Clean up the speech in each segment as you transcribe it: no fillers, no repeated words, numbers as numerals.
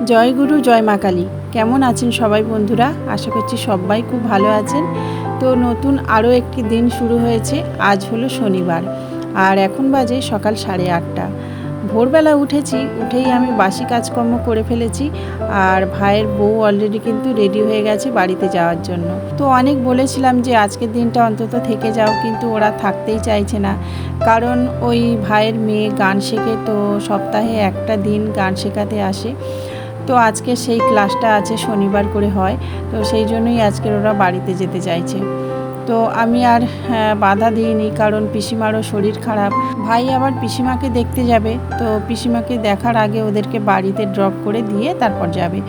জয় গুরু জয় মা কালী। কেমন আছেন সবাই বন্ধুরা? আশা করছি সবাই খুব ভালো আছেন। তো নতুন আরও একটি দিন শুরু হয়েছে। আজ হলো শনিবার আর এখন বাজে সকাল 8:30। ভোরবেলা উঠেই আমি বাসি কাজকর্ম করে ফেলেছি। আর ভাইয়ের বউ অলরেডি কিন্তু রেডি হয়ে গেছে বাড়িতে যাওয়ার জন্য। তো অনেক বলেছিলাম যে আজকের দিনটা অন্তত থেকে যাও, কিন্তু ওরা থাকতেই চাইছে না। কারণ ওই ভাইয়ের মেয়ে গান শেখে, তো সপ্তাহে একটা দিন গান শেখাতে আসে। তো আজকে সেই ক্লাসটা আছে, শনিবার করে হয়, তো সেই জন্যই আজকের ওরা বাড়িতে যেতে চাইছে। তো আমি আর বাধা দিইনি, কারণ পিসিমারও শরীর খারাপ। ভাই আবার পিসিমাকে দেখতে যাবে, তো পিসিমাকে দেখার আগে ওদেরকে বাড়িতে ড্রপ করে দিয়ে তারপর যাবে।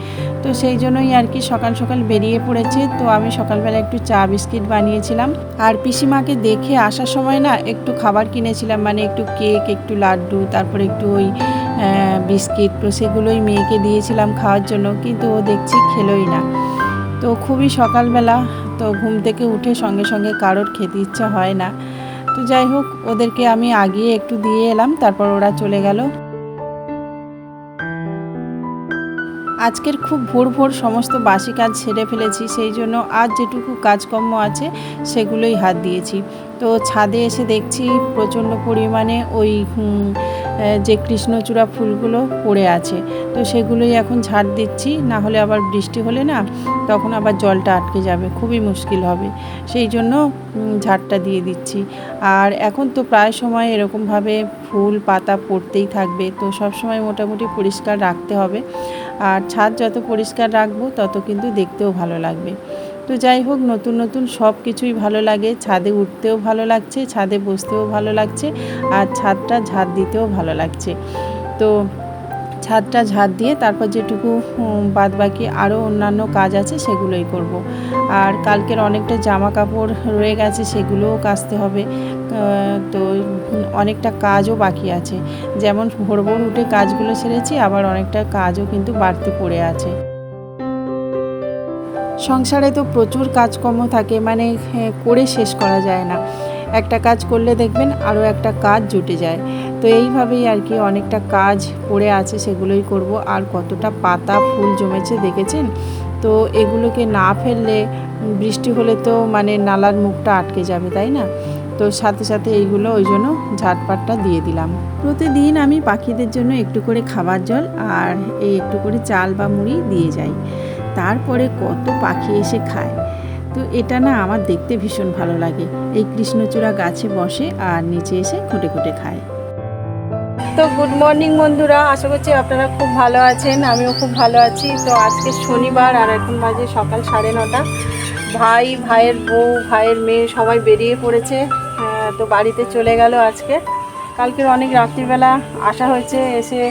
তো সেই জন্যই আর কি সকাল সকাল বেরিয়ে পড়েছে। তো আমি সকালবেলা একটু চা বিস্কিট বানিয়েছিলাম, আর পিসিমাকে দেখে আসার সময় না একটু খাবার কিনেছিলাম, মানে একটু কেক, একটু লাড্ডু, তারপরে একটু ওই বিস্কিট, তো সেগুলোই মেয়েকে দিয়েছিলাম খাওয়ার জন্য, কিন্তু ও দেখছি খেলোই না। তো খুবই সকালবেলা, তো ঘুম থেকে উঠে সঙ্গে সঙ্গে কারোর খেতে ইচ্ছা হয় না। তো যাই হোক, ওদেরকে আমি আগিয়ে একটু দিয়ে এলাম, তারপর ওরা চলে গেল। আজকের খুব ভোর ভোর সমস্ত বাসি কাজ সেরে ফেলেছি, সেই জন্য আজ যেটুকু কাজকর্ম আছে সেগুলোই হাত দিয়েছি। তো ছাদে এসে দেখছি প্রচণ্ড পরিমাণে ওই যে কৃষ্ণচূড়া ফুলগুলো পড়ে আছে, তো সেগুলোই এখন ঝাড় দিচ্ছি। না হলে আবার বৃষ্টি হলে না, তখন আবার জলটা আটকে যাবে, খুবই মুশকিল হবে। সেই জন্য ঝাড়টা দিয়ে দিচ্ছি। আর এখন তো প্রায় সময় এরকমভাবে ফুল পাতা পড়তেই থাকবে, তো সব সময় মোটামুটি পরিষ্কার রাখতে হবে। আর ছাদ যত পরিষ্কার রাখবো তত কিন্তু দেখতেও ভালো লাগবে। তো যাই হোক, নতুন নতুন সব কিছুই ভালো লাগে। ছাদে উঠতেও ভালো লাগছে, ছাদে বসতেও ভালো লাগছে, আর ছাদটা ঝাড় দিতেও ভালো লাগছে। তো ছাদটা ঝাড় দিয়ে তারপর যেটুকু বাদ বাকি আরও অন্যান্য কাজ আছে সেগুলোই করব। আর কালকের অনেকটা জামা কাপড় রয়ে গেছে, সেগুলোও কাচতে হবে। তো অনেকটা কাজও বাকি আছে, যেমন ভোর ভোর উঠে কাজগুলো সেরেছি, আবার অনেকটা কাজও কিন্তু বাড়তি পড়ে আছে। সংসারে তো প্রচুর কাজকর্ম থাকে, মানে করে শেষ করা যায় না। একটা কাজ করলে দেখবেন আরও একটা কাজ জুটে যায়। তো এইভাবেই আর কি অনেকটা কাজ পড়ে আছে, সেগুলোই করব। আর কতটা পাতা ফুল জমেছে দেখেছেন? তো এগুলোকে না ফেললে বৃষ্টি হলে তো মানে নালার মুখটা আটকে যাবে, তাই না? তো সাথে সাথে এইগুলো ওই জন্য ঝাটপাটটা দিয়ে দিলাম। প্রতিদিন আমি পাখিদের জন্য একটু করে খাবার জল আর এই একটু করে চাল বা মুড়ি দিয়ে যাই। তারপরে কত পাখি এসে খায়। তো এটা না আমার দেখতে ভীষণ ভালো লাগে। এই কৃষ্ণচূড়া গাছে বসে আর নিচে এসে খুঁটে খুঁটে খায়। তো গুড মর্নিং বন্ধুরা, আশা করছি আপনারা খুব ভালো আছেন, আমিও খুব ভালো আছি। তো আজকে শনিবার আর এখন বাজে সকাল 9:30। ভাইয়ের বউ, ভাইয়ের মেয়ে সবাই বেরিয়ে পড়েছে। তো বাড়িতে চলে গেল আজকে। কালকের অনেক রাত্রিবেলা আসা হয়েছে, এসে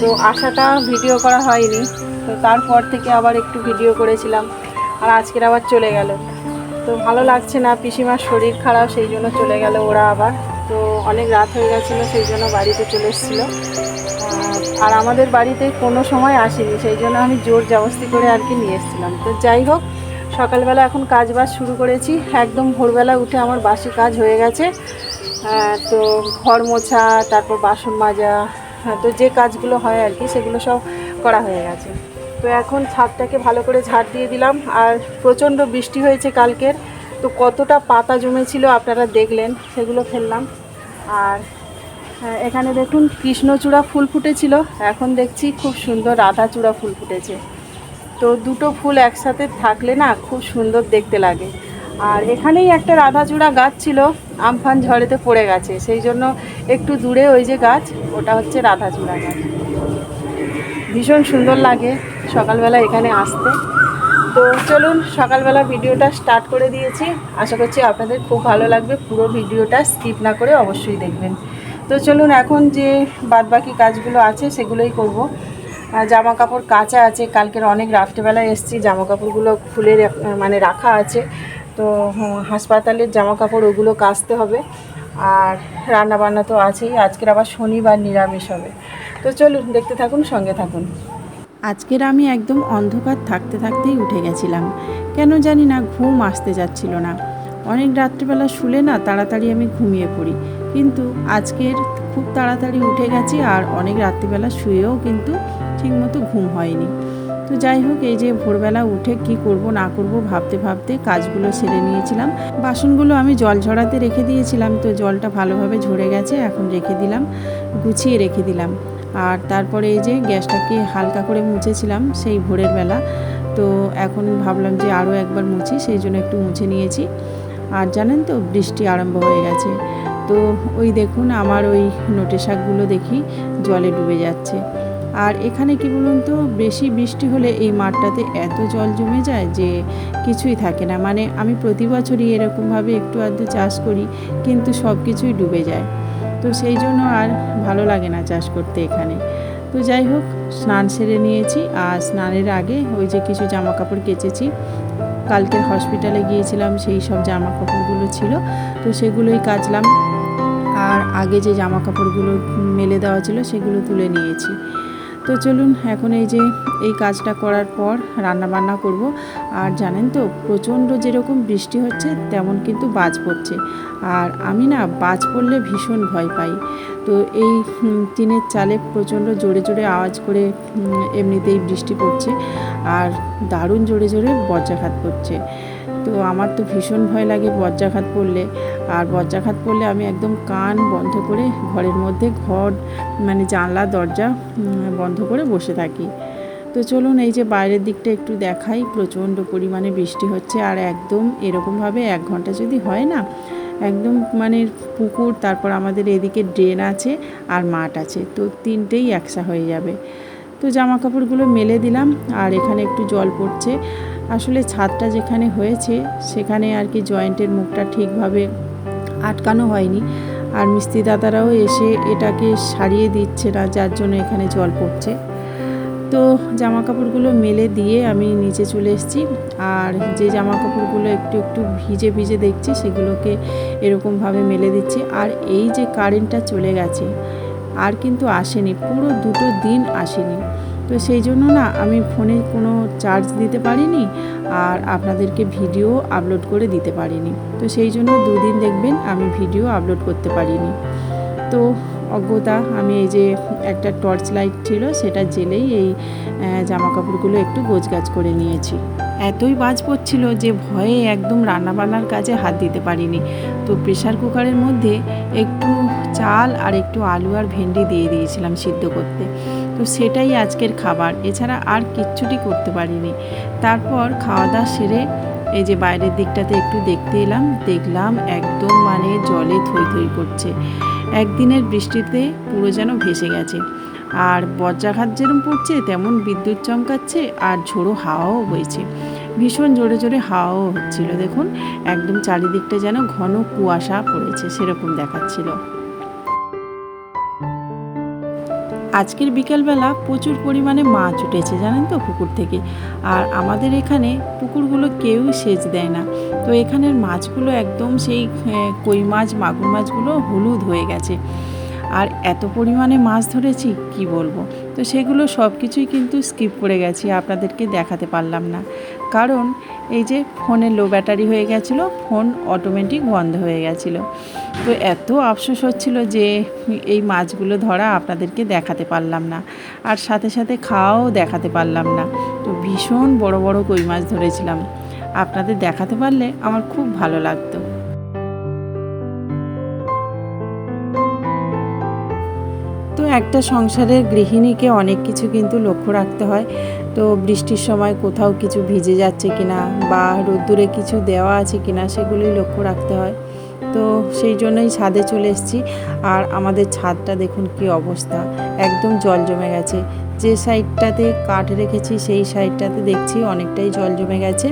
তো আসাটা ভিডিও করা হয়নি। তো তারপর থেকে আবার একটু ভিডিও করেছিলাম, আর আজকের আবার চলে গেল। তো ভালো লাগছে না, পিসিমার শরীর খারাপ, সেই জন্য চলে গেল ওরা আবার। তো অনেক রাত হয়ে গেছিলো, সেই জন্য বাড়িতে চলে এসেছিলো। আর আমাদের বাড়িতে কোনো সময় আসেনি, সেই জন্য আমি জোর জবরদস্তি করে আর কি নিয়ে এসেছিলাম। তো যাই হোক, সকালবেলা এখন কাজ বাজ শুরু করেছি। একদম ভোরবেলা উঠে আমার বাসি কাজ হয়ে গেছে। তো ঘর মোছা, তারপর বাসন মাজা, তো যে কাজগুলো হয় আর কি সেগুলো সব করা হয়ে গেছে। তো এখন ছাদটাকে ভালো করে ঝাড় দিয়ে দিলাম। আর প্রচণ্ড বৃষ্টি হয়েছে কালকের, তো কতটা পাতা জমেছিল আপনারা দেখলেন, সেগুলো ফেললাম। আর এখানে দেখুন কৃষ্ণচূড়া ফুল ফুটেছিল, এখন দেখছি খুব সুন্দর রাধাচূড়া ফুল ফুটেছে। তো দুটো ফুল একসাথে থাকলে না খুব সুন্দর দেখতে লাগে। আর এখানেই একটা রাধাচূড়া গাছ ছিল, আমফান ঝড়েতে পড়ে গেছে, সেই জন্য একটু দূরে ওই যে গাছ, ওটা হচ্ছে রাধাচূড়া গাছ। ভীষণ সুন্দর লাগে সকালবেলা এখানে আসতে। তো চলুন, সকালবেলা ভিডিওটা স্টার্ট করে দিয়েছি, আশা করছি আপনাদের খুব ভালো লাগবে। পুরো ভিডিওটা স্কিপ না করে অবশ্যই দেখবেন। তো চলুন, এখন যে বাদবাকি কাজগুলো আছে সেগুলোই করব। জামা কাপড় কাচা আছে, কালকের অনেক রাত্রেবেলায় এসেছি, জামা কাপড়গুলো খুলে মানে রাখা আছে। তো হাসপাতালের জামা কাপড় ওগুলো কাচতে হবে। আর রান্না বান্না তো আছেই, আজকের আবার শনিবার নিরামিষ হবে। তো চলুন, দেখতে থাকুন, সঙ্গে থাকুন। আজকের আমি একদম অন্ধকার থাকতে থাকতেই উঠে গেছিলাম, কেন জানি না ঘুম আসতে যাচ্ছিল না। অনেক রাত্রিবেলা শুলে না তাড়াতাড়ি আমি ঘুমিয়ে পড়ি, কিন্তু আজকের খুব তাড়াতাড়ি উঠে গেছি। আর অনেক রাত্রিবেলা শুয়েও কিন্তু ঠিকমতো ঘুম হয়নি। তো যাই হোক, এই যে ভোরবেলা উঠে কি করব না করব ভাবতে ভাবতে কাজগুলো সেরে নিয়েছিলাম। বাসনগুলো আমি জল ঝরাতে রেখে দিয়েছিলাম, তো জলটা ভালোভাবে ঝরে গেছে, এখন রেখে দিলাম, গুছিয়ে রেখে দিলাম। আর তারপরে এই যে গ্যাসটাকে হালকা করে মুছেছিলাম সেই ভোরের বেলা, তো এখন ভাবলাম যে আরও একবার মুছি, সেই জন্য একটু মুছে নিয়েছি। আর জানেন তো বৃষ্টি আরম্ভ হয়ে গেছে, তো ওই দেখুন আমার ওই নোটে শাকগুলো দেখি জলে ডুবে যাচ্ছে। আর এখানে কি বলুন তো, বেশি বৃষ্টি হলে এই মাঠটাতে এত জল জমে যায় যে কিছুই থাকে না। মানে আমি প্রতি বছরই এরকমভাবে একটু আধটু চাষ করি, কিন্তু সব কিছুই ডুবে যায়, তো সেই জন্য আর ভালো লাগে না চাষ করতে এখানে। তো যাই হোক, স্নান সেরে নিয়েছি, আর স্নানের আগে ওই যে কিছু জামা কাপড় কেচেছি, কালকে হসপিটালে গিয়েছিলাম, সেই সব জামা কাপড়গুলো ছিল, তো সেগুলোই কাচলাম। আর আগে যে জামা কাপড়গুলো মেলে দেওয়া ছিল সেগুলো তুলে নিয়েছি। তো চলুন, এখন এই যে এই কাজটা করার পর রান্না বান্না করব। আর জানেন তো, প্রচণ্ড যেরকম বৃষ্টি হচ্ছে তেমন কিন্তু বাজ পড়ছে, আর আমি না বাজ পড়লে ভীষণ ভয় পাই। তো এই টিনের চালে প্রচণ্ড জোরে জোরে আওয়াজ করে এমনিতেই বৃষ্টি পড়ছে, আর দারুণ জোরে জোরে বজ্রাঘাত পড়ছে। তো আমার তো ভীষণ ভয় লাগে বজ্রাঘাত পড়লে। আর বজ্রাঘাত পড়লে আমি একদম কান বন্ধ করে ঘরের মধ্যে মানে জানলা দরজা বন্ধ করে বসে থাকি। তো চলুন, এই যে বাইরের দিকটা একটু দেখাই, প্রচণ্ড পরিমাণে বৃষ্টি হচ্ছে। আর একদম এরকমভাবে 1 ঘন্টা যদি হয় না, একদম মানে পুকুর, তারপর আমাদের এদিকে ড্রেন আছে আর মাঠ আছে, তো তিনটেই একসা হয়ে যাবে। তো জামা কাপড়গুলো মেলে দিলাম, আর এখানে একটু জল পড়ছে। আসলে ছাদটা যেখানে হয়েছে সেখানে আর কি জয়েন্টের মুখটা ঠিকভাবে আটকানো হয়নি, আর মিস্ত্রি দাদারাও এসে এটাকে সারিয়ে দিচ্ছে না, যার জন্য এখানে জল পড়ছে। তো জামা কাপড়গুলো মেলে দিয়ে আমি নিচে চলে এসেছি। আর যে জামা কাপড়গুলো একটু একটু ভিজে ভিজে দেখছি সেগুলোকে এরকমভাবে মেলে দিচ্ছি। আর এই যে কারেন্টটা চলে গেছে, আর কিন্তু আসেনি, পুরো 2 দিন আসেনি। তো সেই জন্য না আমি ফোনে কোনো চার্জ দিতে পারিনি, আর আপনাদেরকে ভিডিও আপলোড করে দিতে পারিনি। তো সেই জন্য 2 দিন দেখবেন আমি ভিডিও আপলোড করতে পারিনি। তো অজ্ঞতা আমি এই যে একটা টর্চ লাইট ছিল সেটা জ্বেলেই এই জামা কাপড়গুলো একটু গোছগাছ করে নিয়েছি। এতই বাজ পড়ছিল যে ভয়ে একদম রান্নাবান্নার কাজে হাত দিতে পারিনি। তো প্রেশার কুকারের মধ্যে একটু চাল আর একটু আলু আর ভেন্ডি দিয়ে দিয়েছিলাম সিদ্ধ করতে, তো সেটাই আজকের খাবার, এছাড়া আর কিচ্ছুটি করতে পারিনি। তারপর খাওয়া দাওয়া সেরে এই যে বাইরের দিকটাতে একটু দেখতে এলাম, দেখলাম একদম মানে জলে থই থই করছে, একদিনের বৃষ্টিতে পুরো যেন ভেসে গেছে। আর বজ্রাঘাত যেরকম পড়ছে তেমন বিদ্যুৎ চমকাচ্ছে, আর ঝোড়ো হাওয়াও বইছে, ভীষণ জোরে জোরে হাওয়াও হচ্ছিল। দেখুন একদম চারিদিকটা যেন ঘন কুয়াশা পড়েছে সেরকম দেখাচ্ছিল। আজকের বিকেলবেলা প্রচুর পরিমাণে মাছ উঠেছে জানেন তো পুকুর থেকে। আর আমাদের এখানে পুকুরগুলো কেউই সেচ দেয় না, তো এখানের মাছগুলো একদম সেই কই মাছ মাগুর মাছগুলো হলুদ হয়ে গেছে। আর এত পরিমাণে মাছ ধরেছি কি বলবো। তো সেগুলো সব কিছুই কিন্তু স্কিপ করে গেছি, আপনাদেরকে দেখাতে পারলাম না, কারণ এই যে ফোনে লো ব্যাটারি হয়ে গেছিলো, ফোন অটোমেটিক বন্ধ হয়ে গেছিলো। তো এত আফসোস হচ্ছিল যে এই মাছগুলো ধরা আপনাদেরকে দেখাতে পারলাম না, আর সাথে সাথে খাওয়াও দেখাতে পারলাম না। তো ভীষণ বড় বড় কই মাছ ধরেছিলাম, আপনাদের দেখাতে পারলে আমার খুব ভালো লাগতো। তো একটা সংসারের গৃহিণীকে অনেক কিছু কিন্তু লক্ষ্য রাখতে হয়। তো বৃষ্টির সময় কোথাও কিছু ভিজে যাচ্ছে কিনা, বা রোদ্দুরে কিছু দেওয়া আছে কিনা, সেগুলোই লক্ষ্য রাখতে হয়। তো সেই জন্যই ছাদে চলে এসেছি। আর আমাদের ছাদটা দেখুন কি অবস্থা, একদম জল জমে গেছে। যে সাইডটাতে কাঠ রেখেছি সেই সাইডটাতে দেখছি অনেকটাই জল জমে গেছে,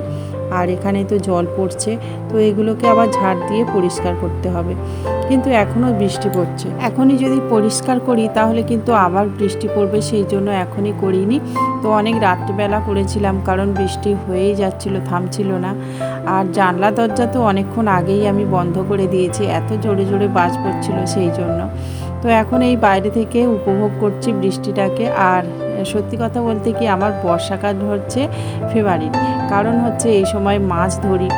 আর এখানে তো জল পড়ছে, তো এগুলোকে আবার ঝাড় দিয়ে পরিষ্কার করতে হবে। কিন্তু এখনও বৃষ্টি পড়ছে, এখনই যদি পরিষ্কার করি তাহলে কিন্তু আবার বৃষ্টি পড়বে, সেই জন্য এখনই করিনি। তো অনেক রাত্রিবেলা করেছিলাম, কারণ বৃষ্টি হয়েই যাচ্ছিল, থামছিল না। আর জানলা দরজা তো অনেকক্ষণ আগেই আমি বন্ধ করে দিয়েছি, এত জোরে জোরে বাজ পড়ছিল সেই জন্য। তো এখন এই বাইরে থেকে উপভোগ করছি বৃষ্টিটাকে। আর সত্যি কথা বলতে কি, আমার বর্ষাকাল হচ্ছে ফেভারিট, কারণ হচ্ছে এই সময় মাছ ধরি,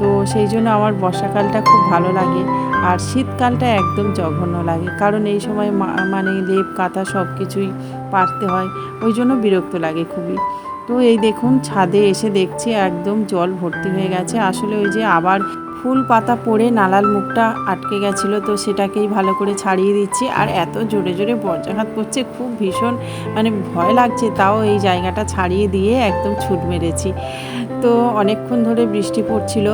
তো সেই জন্য আমার বর্ষাকালটা খুব ভালো লাগে। আর শীতকালটা একদম জঘন্য লাগে, কারণ এই সময় মানে লেপ কাঁথা সব কিছুই পারতে হয়, ওই জন্য বিরক্ত লাগে খুবই। তো এই দেখুন ছাদে এসে দেখছি একদম জল ভর্তি হয়ে গেছে। আসলে ওই যে আবার ফুল পাতা পড়ে নালার মুখটা আটকে গেছিলো, তো সেটাকেই ভালো করে ছাড়িয়ে দিচ্ছি। আর এত জোরে জোরে বজ্রাঘাত করছে, খুব ভীষণ মানে ভয় লাগছে, তাও এই জায়গাটা ছাড়িয়ে দিয়ে একদম ছুট মেরেছি। তো অনেকক্ষণ ধরে বৃষ্টি পড়ছিল,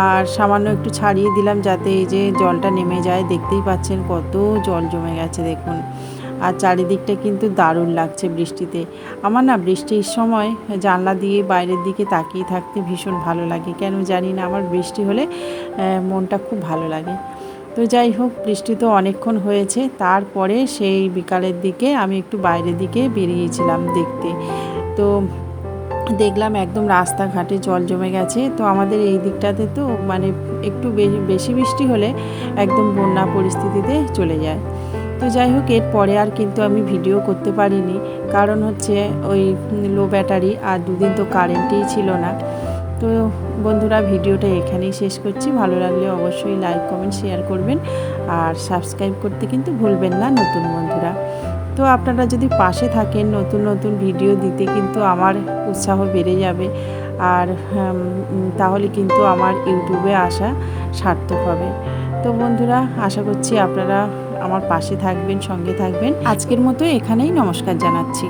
আর সামান্য একটু ছাড়িয়ে দিলাম যাতে এই যে জলটা নেমে যায়। দেখতেই পাচ্ছেন কত জল জমে গেছে দেখুন। আর চারিদিকটা কিন্তু দারুণ লাগছে বৃষ্টিতে। আমার না বৃষ্টির সময় জানলা দিয়ে বাইরের দিকে তাকিয়ে থাকতে ভীষণ ভালো লাগে, কেন জানি না, আমার বৃষ্টি হলে মনটা খুব ভালো লাগে। তো যাই হোক, বৃষ্টি তো অনেকক্ষণ হয়েছে, তারপরে সেই বিকালের দিকে আমি একটু বাইরের দিকে বেরিয়েছিলাম দেখতে। তো দেখলাম একদম রাস্তাঘাটে জল জমে গেছে। তো আমাদের এই দিকটাতে তো মানে একটু বেশি বৃষ্টি হলে একদম বন্যা পরিস্থিতিতে চলে যায়। তো যাই হোক, এরপরে আর কিন্তু আমি ভিডিও করতে পারিনি, কারণ হচ্ছে ওই লো ব্যাটারি, আর দুদিন তো কারেন্টই ছিল না। তো বন্ধুরা, ভিডিওটা এখানেই শেষ করছি। ভালো লাগলে অবশ্যই লাইক কমেন্ট শেয়ার করবেন, আর সাবস্ক্রাইব করতে কিন্তু ভুলবেন না নতুন বন্ধুরা। তো আপনারা যদি পাশে থাকেন, নতুন নতুন ভিডিও দিতে কিন্তু আমার উৎসাহ বেড়ে যাবে, আর তাহলে কিন্তু আমার ইউটিউবে আসা সার্থক হবে। তো বন্ধুরা, আশা করছি আপনারা আমার পাশে থাকবেন, সঙ্গে থাকবেন। আজকের মতো এখানেই নমস্কার জানাচ্ছি।